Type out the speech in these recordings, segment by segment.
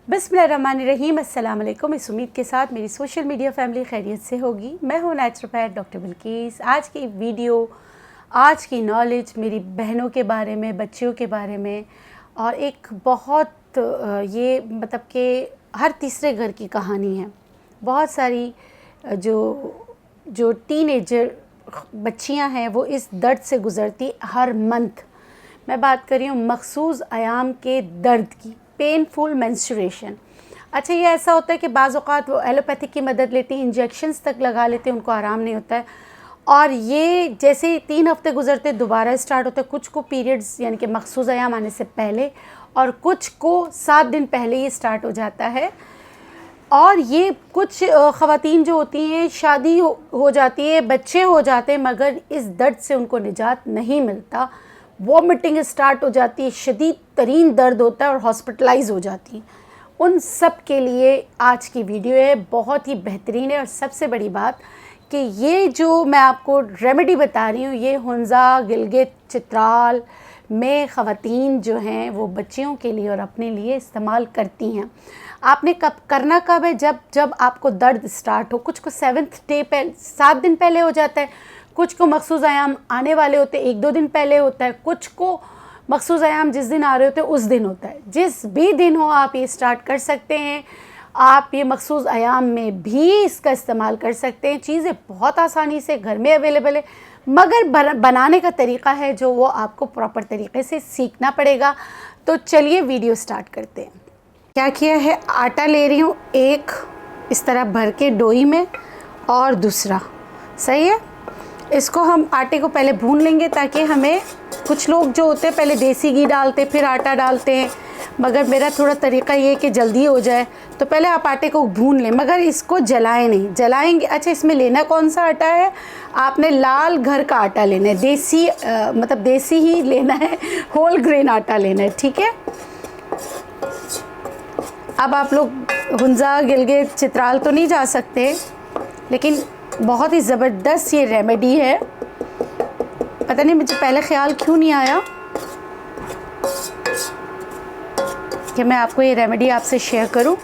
बिस्मिल्लाहिर्रहमानिर्रहीम। अस्सलाम वालेकुम। इस उम्मीद के साथ मेरी सोशल मीडिया फैमिली खैरियत से होगी। मैं हूँ नेचुरोपैथ डॉक्टर बिल्किस। आज की वीडियो, आज की नॉलेज मेरी बहनों के बारे में, बच्चियों के बारे में, और एक बहुत ये मतलब कि हर तीसरे घर की कहानी है। बहुत सारी जो टीनेजर बच्चियां हैं वो इस दर्द से गुज़रती हर मंथ। मैं बात कर रही हूँ मखसूस आयाम के दर्द की, पेनफुल मेंस्ट्रुएशन। अच्छा, ये ऐसा होता है कि बाज़ औक़ात वो एलोपैथिक की मदद लेती हैं, इंजेक्शंस तक लगा लेते हैं, उनको आराम नहीं होता है, और ये जैसे 3 हफ़्ते गुजरते दोबारा स्टार्ट होता है। कुछ को पीरियड्स यानी कि मखसूस आयाम आने से पहले, और कुछ को 7 दिन पहले ये स्टार्ट हो जाता है। और ये कुछ ख़वातीन जो होती हैं, शादी हो जाती है, बच्चे हो जाते हैं, मगर इस दर्द से उनको निजात नहीं मिलता। वॉमिटिंग स्टार्ट हो जाती है, शदीद तरीन दर्द होता है और हॉस्पिटलाइज हो जाती हैं। उन सब के लिए आज की वीडियो है, बहुत ही बेहतरीन है। और सबसे बड़ी बात कि ये जो मैं आपको रेमेडी बता रही हूँ, ये हुंज़ा, गिलगित, चित्राल में ख़वातीन जो हैं वो बच्चियों के लिए और अपने लिए इस्तेमाल करती हैं। आपने कब करना कब है? जब आपको दर्द स्टार्ट हो। कुछ को 7th डे पहले, 7 दिन पहले हो जाता है, कुछ को मखसूस आयाम आने वाले होते हैं 1-2 दिन पहले होता है, कुछ को मखसूस आयाम जिस दिन आ रहे होते हैं उस दिन होता है। जिस भी दिन हो आप ये स्टार्ट कर सकते हैं। आप ये मखसूस आयाम में भी इसका इस्तेमाल कर सकते हैं। चीज़ें बहुत आसानी से घर में अवेलेबल है, मगर बनाने का तरीका है जो वो आपको प्रॉपर तरीके से सीखना पड़ेगा। तो चलिए वीडियो स्टार्ट करते हैं। क्या किया है, आटा ले रही हूँ एक इस तरह भर के डोई में, और दूसरा, सही है। इसको हम आटे को पहले भून लेंगे, ताकि हमें, कुछ लोग जो होते हैं पहले देसी घी डालते फिर आटा डालते हैं, मगर मेरा थोड़ा तरीका ये है कि जल्दी हो जाए। तो पहले आप आटे को भून लें, मगर इसको जलाएं नहीं। जलाएंगे, अच्छा इसमें लेना कौन सा आटा है? आपने लाल घर का आटा लेना है, देसी मतलब देसी ही लेना है, होल ग्रेन आटा लेना है, ठीक है। अब आप लोग हुंज़ा, गिलगित, चित्राल तो नहीं जा सकते, लेकिन बहुत ही ज़बरदस्त ये रेमेडी है। पता नहीं मुझे पहले ख्याल क्यों नहीं आया कि मैं आपको ये रेमेडी आपसे शेयर करूं।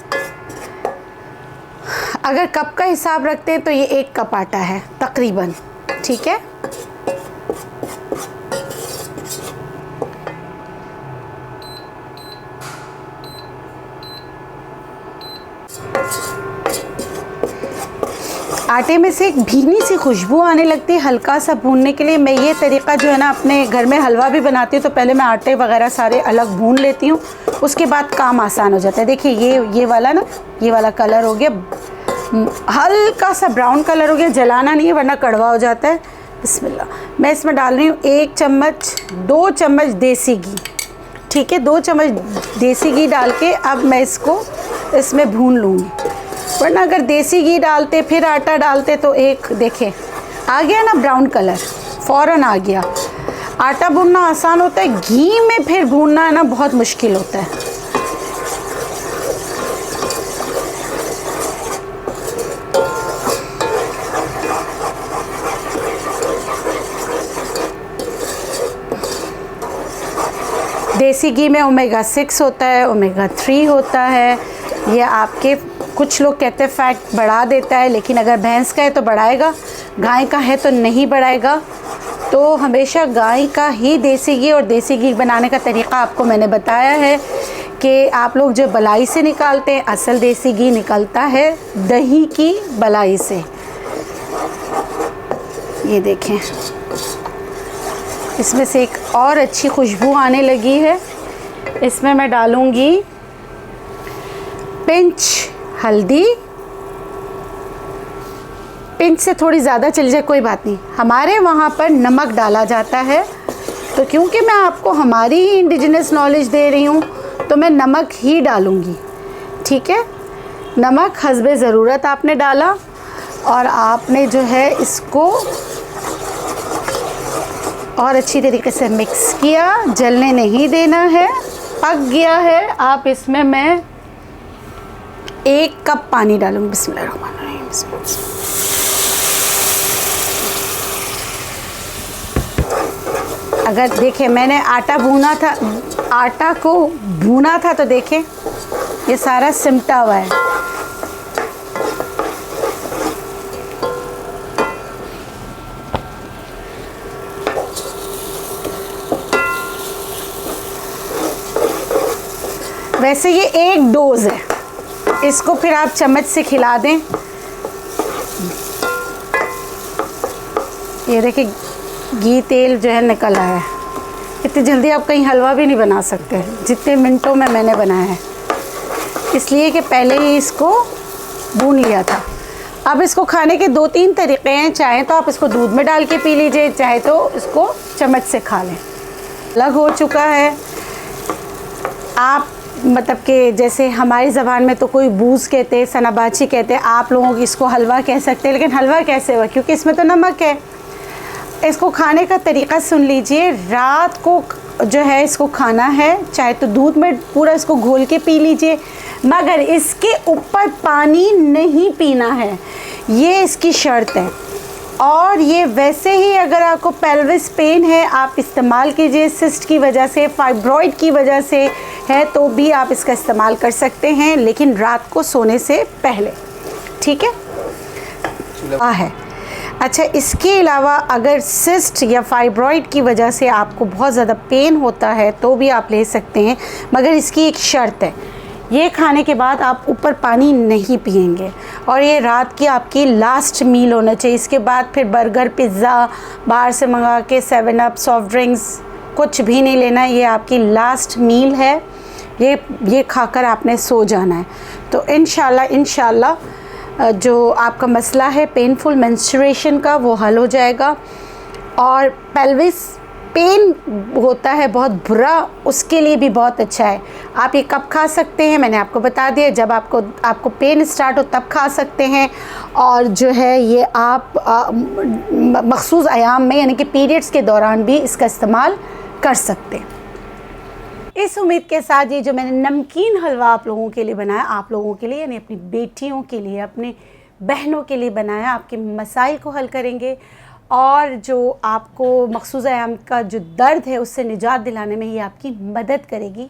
अगर कप का हिसाब रखते हैं तो ये 1 कप आटा है तकरीबन, ठीक है। आटे में से एक भीनी सी खुशबू आने लगती है हल्का सा भूनने के लिए। मैं ये तरीका जो है ना, अपने घर में हलवा भी बनाती हूँ तो पहले मैं आटे वगैरह सारे अलग भून लेती हूँ, उसके बाद काम आसान हो जाता है। देखिए ये वाला ना, ये वाला कलर हो गया, हल्का सा ब्राउन कलर हो गया। जलाना नहीं है वरना कड़वा हो जाता है। बिस्मिल्लाह। मैं इसमें डाल रही हूँ 1 चम्मच, 2 चम्मच देसी घी, ठीक है। 2 चम्मच देसी घी डाल के अब मैं इसको इसमें भून लूँगी, वरना अगर देसी घी डालते फिर आटा डालते तो एक, देखें आ गया ना ब्राउन कलर, फ़ौरन आ गया। आटा भूनना आसान होता है, घी में फिर भूनना है ना बहुत मुश्किल होता है। देसी घी में ओमेगा 6 होता है, ओमेगा 3 होता है। ये आपके, कुछ लोग कहते हैं फैट बढ़ा देता है, लेकिन अगर भैंस का है तो बढ़ाएगा, गाय का है तो नहीं बढ़ाएगा। तो हमेशा गाय का ही देसी घी, और देसी घी बनाने का तरीका आपको मैंने बताया है कि आप लोग जो बलाई से निकालते हैं, असल देसी घी निकलता है दही की बलाई से। ये देखें, इसमें से एक और अच्छी खुशबू आने लगी है। इसमें मैं डालूँगी पिंच हल्दी, पिंच से थोड़ी ज़्यादा चल जाए कोई बात नहीं, हमारे वहाँ पर नमक डाला जाता है। तो क्योंकि मैं आपको हमारी ही इंडिजिनस नॉलेज दे रही हूँ तो मैं नमक ही डालूँगी, ठीक है। नमक हस्बे ज़रूरत आपने डाला, और आपने जो है इसको और अच्छी तरीके से मिक्स किया, जलने नहीं देना है। पक गया है। आप इसमें मैं 1 कप पानी डालूँगी। बिस्मिल्लाहिर्रहमानिर्रहीम। अगर देखें मैंने आटा भूना था, आटा को भूना था तो देखें ये सारा सिमटा हुआ है। वैसे ये एक डोज है, इसको फिर आप चम्मच से खिला दें। ये देखिए घी तेल जो है निकल आया है। इतनी जल्दी आप कहीं हलवा भी नहीं बना सकते जितने मिनटों में मैंने बनाया है, इसलिए कि पहले ही इसको भून लिया था। अब इसको खाने के 2-3 तरीक़े हैं। चाहे तो आप इसको दूध में डाल के पी लीजिए, चाहे तो इसको चम्मच से खा लें। अलग हो चुका है। आप मतलब कि जैसे हमारी ज़बान में तो कोई बूज़ कहते हैं, सनाबाची कहते हैं, आप लोगों की इसको हलवा कह सकते हैं, लेकिन हलवा कैसे हुआ? क्योंकि इसमें तो नमक है। इसको खाने का तरीक़ा सुन लीजिए। रात को जो है इसको खाना है, चाहे तो दूध में पूरा इसको घोल के पी लीजिए, मगर इसके ऊपर पानी नहीं पीना है, ये इसकी शर्त है। और ये वैसे ही अगर आपको पेल्विस पेन है आप इस्तेमाल कीजिए, सिस्ट की वजह से, फाइब्रॉइड की वजह से है तो भी आप इसका इस्तेमाल कर सकते हैं, लेकिन रात को सोने से पहले, ठीक है? है अच्छा, इसके अलावा अगर सिस्ट या फाइब्रॉइड की वजह से आपको बहुत ज़्यादा पेन होता है तो भी आप ले सकते हैं, मगर इसकी एक शर्त है, ये खाने के बाद आप ऊपर पानी नहीं पिएंगे और ये रात की आपकी लास्ट मील होना चाहिए। इसके बाद फिर बर्गर, पिज़्ज़ा बाहर से मंगा के 7 अप, सॉफ्ट ड्रिंक्स कुछ भी नहीं लेना। ये आपकी लास्ट मील है, ये खाकर आपने सो जाना है। तो इंशाल्लाह जो आपका मसला है पेनफुल मेंस्ट्रुएशन का वो हल हो जाएगा। और पेल्विस पेन होता है बहुत बुरा, उसके लिए भी बहुत अच्छा है। आप ये कब खा सकते हैं मैंने आपको बता दिया, जब आपको पेन स्टार्ट हो तब खा सकते हैं। और जो है ये आप मखसूस अयाम में यानी कि पीरियड्स के दौरान भी इसका इस्तेमाल कर सकते हैं। इस उम्मीद के साथ ये जो मैंने नमकीन हलवा आप लोगों के लिए बनाया, आप लोगों के लिए यानी अपनी बेटियों के लिए, अपने बहनों के लिए बनाया, आपके मसाइल को हल करेंगे और जो आपको मखसूस आयाम का जो दर्द है उससे निजात दिलाने में ये आपकी मदद करेगी।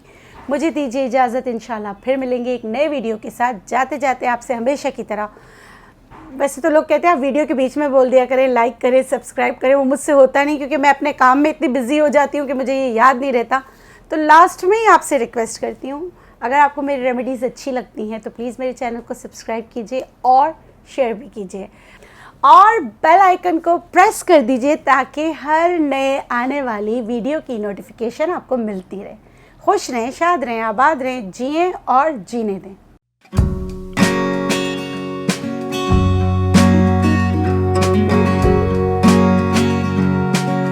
मुझे दीजिए इजाज़त, इंशाल्लाह फिर मिलेंगे एक नए वीडियो के साथ। जाते जाते आपसे हमेशा की तरह, वैसे तो लोग कहते हैं आप वीडियो के बीच में बोल दिया करें, लाइक करें, सब्सक्राइब करें, वो मुझसे होता नहीं क्योंकि मैं अपने काम में इतनी बिजी हो जाती हूँ कि मुझे ये याद नहीं रहता। तो लास्ट में ही आपसे रिक्वेस्ट करती हूँ, अगर आपको मेरी रेमेडीज़ अच्छी लगती हैं तो प्लीज़ मेरे चैनल को सब्सक्राइब कीजिए और शेयर भी कीजिए और बेल आइकन को प्रेस कर दीजिए ताकि हर नए आने वाली वीडियो की नोटिफिकेशन आपको मिलती रहे। खुश रहें, शाद रहें, आबाद रहें, जिएं और जीने दें।